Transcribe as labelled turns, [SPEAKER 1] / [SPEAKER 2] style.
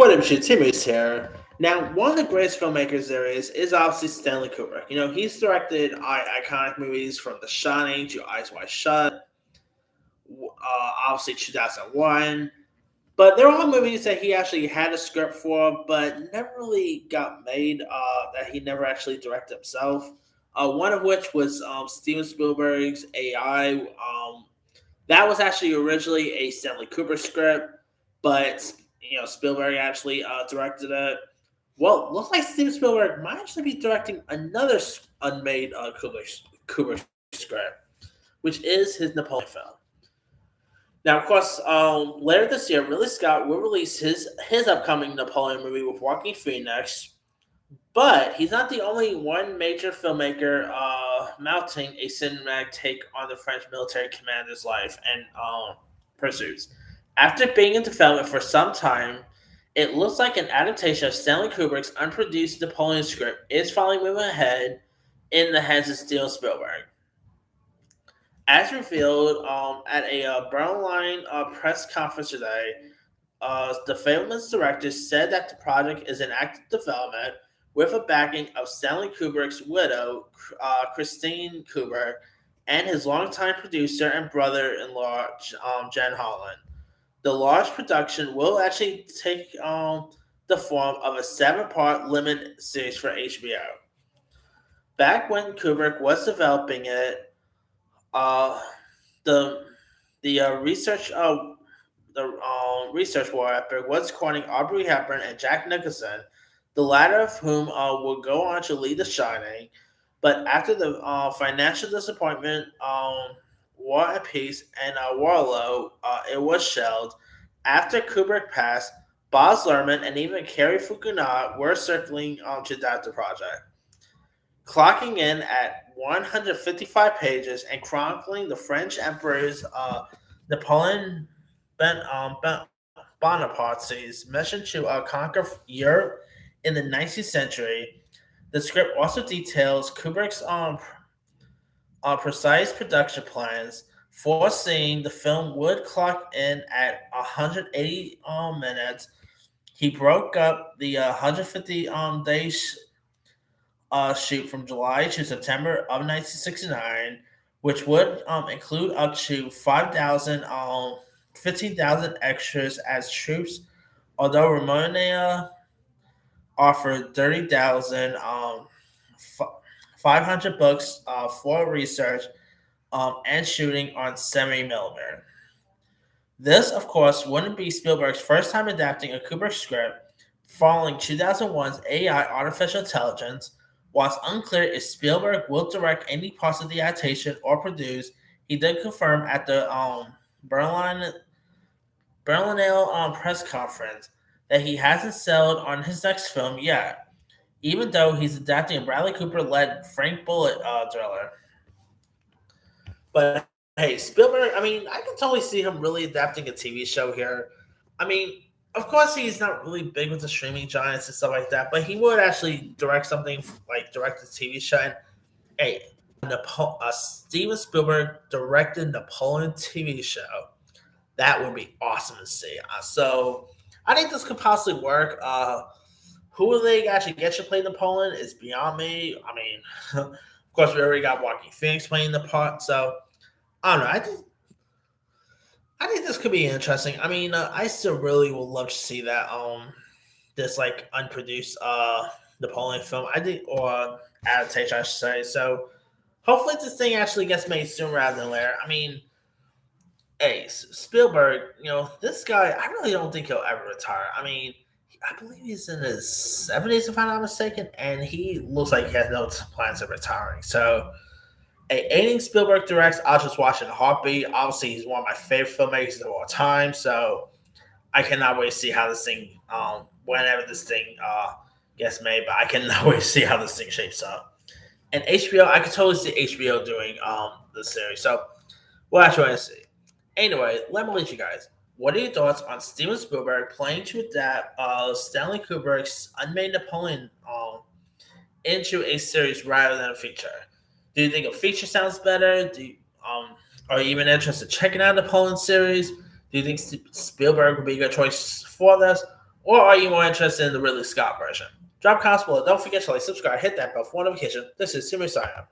[SPEAKER 1] What up, shit? Timmy's here. Now, one of the greatest filmmakers there is obviously Stanley Kubrick. He's directed iconic movies from The Shining to Eyes Wide Shut, obviously 2001. But there are movies that he actually had a script for, but never really got made, that he never actually directed himself. One of which was Steven Spielberg's AI. That was actually originally a Stanley Kubrick script, but Spielberg actually directed it. Well, looks like Steven Spielberg might actually be directing another unmade Kubrick script, which is his Napoleon film. Now, of course, later this year, Ridley Scott will release his upcoming Napoleon movie with Joaquin Phoenix, but he's not the only one major filmmaker mounting a cinematic take on the French military commander's life and pursuits. After being in development for some time, it looks like an adaptation of Stanley Kubrick's unproduced Napoleon script is finally moving ahead in the hands of Steven Spielberg. As revealed at a Berlin press conference today, the film's director said that the project is in active development with a backing of Stanley Kubrick's widow, Christine Kubrick, and his longtime producer and brother-in-law, Jen Holland. The large production will actually take the form of a seven-part limited series for HBO. Back when Kubrick was developing it, uh, the research war epic was courting Aubrey Hepburn and Jack Nicholson, the latter of whom will go on to lead The Shining. But after the financial disappointment, War and Peace, and Warlow, it was shelved. After Kubrick passed, Baz Luhrmann and even Cary Fukunaga were circling to adapt the project, clocking in at 155 pages and chronicling the French Emperor's Napoleon Bonaparte's mission to conquer Europe in the 19th century. The script also details Kubrick's precise production plans, foreseeing the film would clock in at 180 minutes. He broke up the 150 days shoot from July to September of 1969, which would include up to 15,000 extras as troops, although Romania offered 30,000 500 books for research and shooting on 70 millimeter. This, of course, wouldn't be Spielberg's first time adapting a Kubrick script following 2001's AI Artificial Intelligence. While it's unclear if Spielberg will direct any parts of the adaptation or produce, he did confirm at the Berlinale press conference that he hasn't settled on his next film yet, even though he's adapting a Bradley Cooper-led Frank Bullitt thriller. But hey, Spielberg, I can totally see him really adapting a TV show here. Of course, he's not really big with the streaming giants and stuff like that, but he would actually direct something like direct a TV show. And hey, Steven Spielberg directed Napoleon TV show. That would be awesome to see. So I think this could possibly work. Who will they actually get to play Napoleon is beyond me. Of course, we already got Joaquin Phoenix playing the part, so I don't know. I think this could be interesting. I still really would love to see that this like unproduced Napoleon film. I think, or adaptation, I should say. So hopefully this thing actually gets made sooner rather than later. Hey, Spielberg, this guy, I really don't think he'll ever retire. I believe he's in his 70s, if I'm not mistaken, and he looks like he has no plans of retiring. So, anything Spielberg directs, I'll just watch in a heartbeat. Obviously, he's one of my favorite filmmakers of all time, so I cannot wait to see how this thing, whenever this thing gets made, but I cannot wait to see how this thing shapes up. And HBO, I could totally see HBO doing the series. So, we'll actually want to see. Anyway, let me leave you guys. What are your thoughts on Steven Spielberg planning to adapt Stanley Kubrick's Unmade Napoleon into a series rather than a feature? Do you think a feature sounds better? Are you even interested in checking out the Napoleon series? Do you think Spielberg would be a good choice for this? Or are you more interested in the Ridley Scott version? Drop comments below. Don't forget to like, subscribe, hit that bell for notification. This is Timmy Saya.